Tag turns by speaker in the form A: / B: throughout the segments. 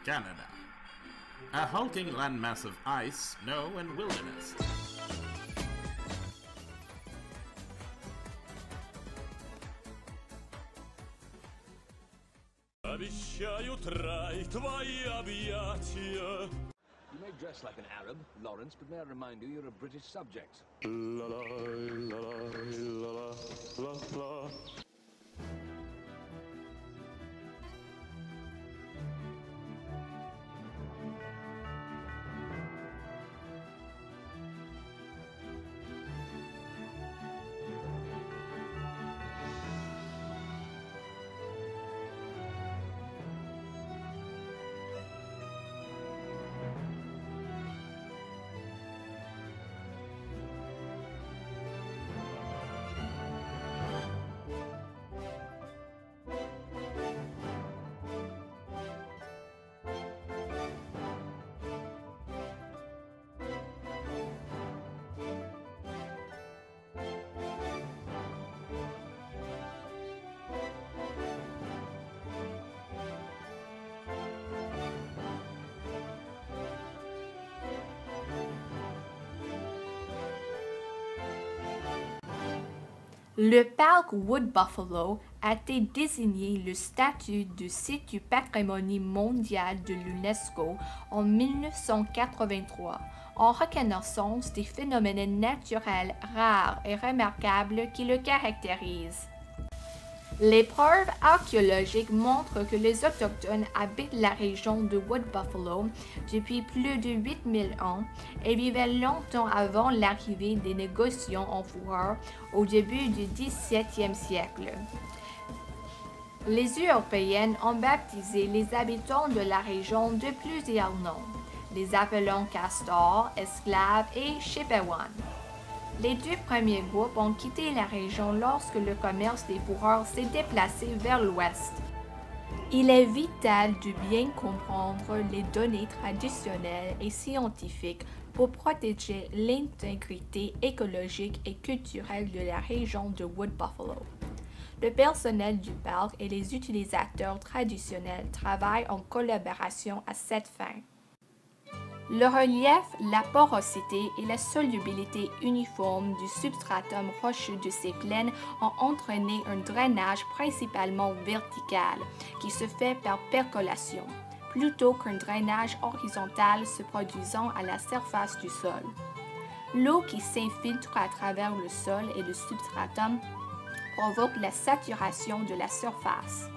A: Canada. A hulking landmass of ice, snow, and wilderness.
B: Обещаю трай твои объятия.
C: You may dress like an Arab, Lawrence, but may I remind you you're a British subject.
B: La la la la la la la.
D: Le parc Wood Buffalo a été désigné le statut de site du patrimoine mondial de l'UNESCO en 1983, en reconnaissance des phénomènes naturels rares et remarquables qui le caractérisent. Les preuves archéologiques montrent que les Autochtones habitent la région de Wood Buffalo depuis plus de 8000 ans et vivaient longtemps avant l'arrivée des négociants en fourrure au début du 17e siècle. Les Européens ont baptisé les habitants de la région de plusieurs noms, les appelant castors, esclaves et chippewas. Les deux premiers groupes ont quitté la région lorsque le commerce des fourrures s'est déplacé vers l'ouest. Il est vital de bien comprendre les données traditionnelles et scientifiques pour protéger l'intégrité écologique et culturelle de la région de Wood Buffalo. Le personnel du parc et les utilisateurs traditionnels travaillent en collaboration à cette fin. Le relief, la porosité et la solubilité uniforme du substratum rocheux de ces plaines ont entraîné un drainage principalement vertical qui se fait par percolation, plutôt qu'un drainage horizontal se produisant à la surface du sol. L'eau qui s'infiltre à travers le sol et le substratum provoque la saturation de la surface.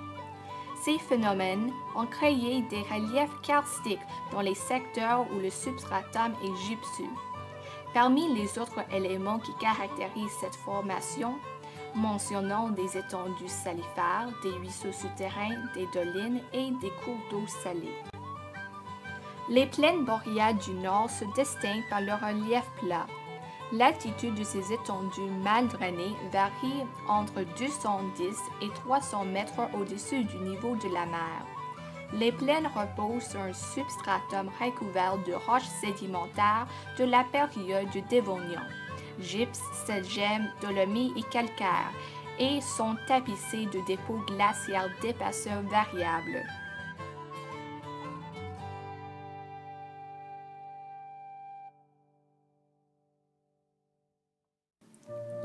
D: Ces phénomènes ont créé des reliefs karstiques dans les secteurs où le substratum est gypseux. Parmi les autres éléments qui caractérisent cette formation, mentionnons des étendues salifères, des ruisseaux souterrains, des dolines et des cours d'eau salés. Les plaines boréales du Nord se distinguent par leur relief plat. L'altitude de ces étendues mal drainées varie entre 210 et 300 mètres au-dessus du niveau de la mer. Les plaines reposent sur un substratum recouvert de roches sédimentaires de la période du Dévonien, gypse, sel-gemme, dolomie et calcaire, et sont tapissées de dépôts glaciaires d'épaisseur variable.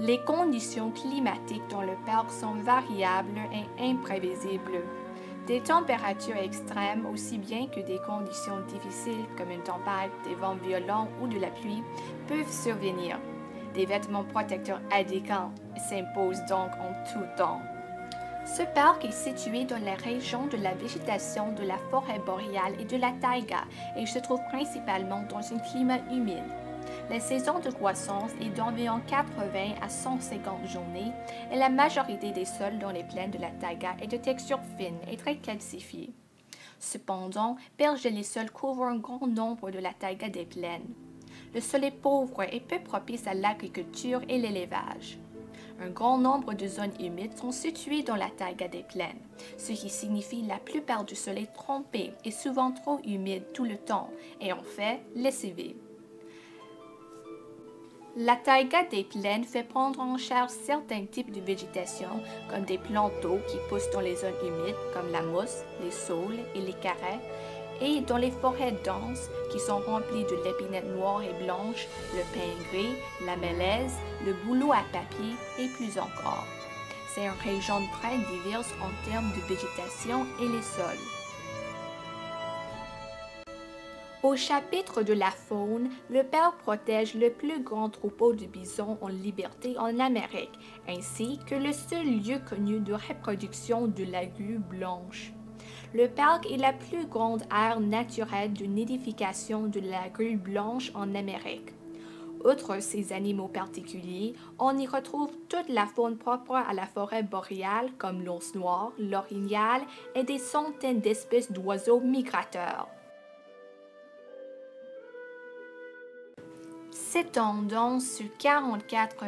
D: Les conditions climatiques dans le parc sont variables et imprévisibles. Des températures extrêmes, aussi bien que des conditions difficiles comme une tempête, des vents violents ou de la pluie, peuvent survenir. Des vêtements protecteurs adéquats s'imposent donc en tout temps. Ce parc est situé dans la région de la végétation de la forêt boréale et de la taïga et se trouve principalement dans un climat humide. La saison de croissance est d'environ 80 à 150 journées et la majorité des sols dans les plaines de la taïga est de texture fine et très calcifiée. Cependant, pergelés sols couvrent un grand nombre de la taïga des plaines. Le sol est pauvre et peu propice à l'agriculture et l'élevage. Un grand nombre de zones humides sont situées dans la taïga des plaines, ce qui signifie la plupart du sol est trempé et souvent trop humide tout le temps et en fait lessivé. La taïga des plaines fait prendre en charge certains types de végétation, comme des plantes d'eau qui poussent dans les zones humides, comme la mousse, les saules et les carrés, Et dans les forêts denses, qui sont remplies de l'épinette noire et blanche, le pin gris, la mélèze, le bouleau à papier et plus encore. C'est une région très diverse en termes de végétation et les sols. Au chapitre de la faune, le parc protège le plus grand troupeau de bisons en liberté en Amérique, ainsi que le seul lieu connu de reproduction de la grue blanche. Le parc est la plus grande aire naturelle de nidification de la grue blanche en Amérique. Outre ces animaux particuliers, on y retrouve toute la faune propre à la forêt boréale comme l'ours noir, l'orignal et des centaines d'espèces d'oiseaux migrateurs. S'étendant sur 44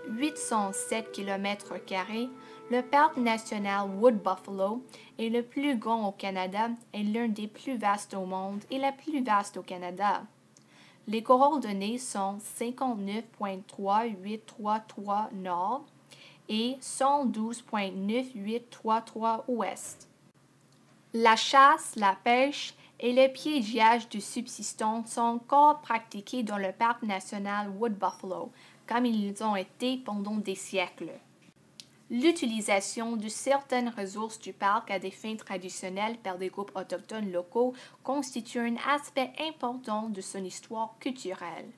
D: 807 km², le parc national Wood Buffalo est le plus grand au Canada et l'un des plus vastes au monde et la plus vaste au Canada. Les coordonnées sont 59.3833 nord et 112.9833 ouest. La chasse, la pêche et le piégeage de subsistance sont encore pratiqués dans le parc national Wood Buffalo, comme ils ont été pendant des siècles. L'utilisation de certaines ressources du parc à des fins traditionnelles par des groupes autochtones locaux constitue un aspect important de son histoire culturelle.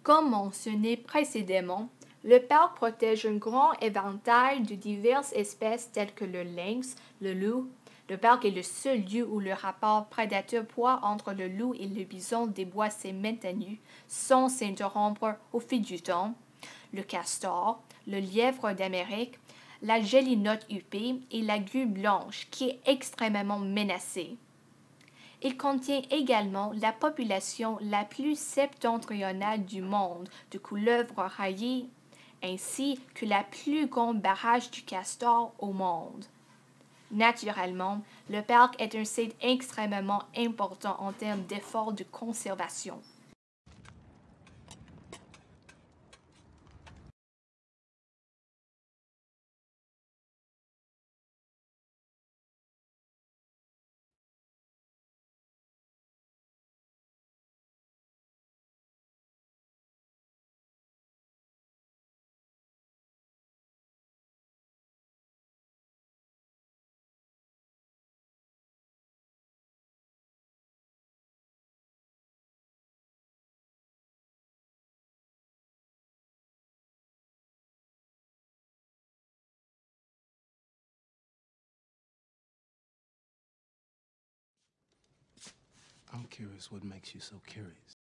D: Comme mentionné précédemment, le parc protège un grand éventail de diverses espèces telles que le lynx, le loup. Le parc est le seul lieu où le rapport prédateur-proie entre le loup et le bison des bois s'est maintenu sans s'interrompre au fil du temps. Le castor, le lièvre d'Amérique, la gelinotte huppée et la grue blanche qui est extrêmement menacée. Il contient également la population la plus septentrionale du monde de couleuvres rayées, ainsi que la plus grande barrage du castor au monde. Naturellement, le parc est un site extrêmement important en termes d'efforts de conservation.
E: I'm curious what makes you so curious.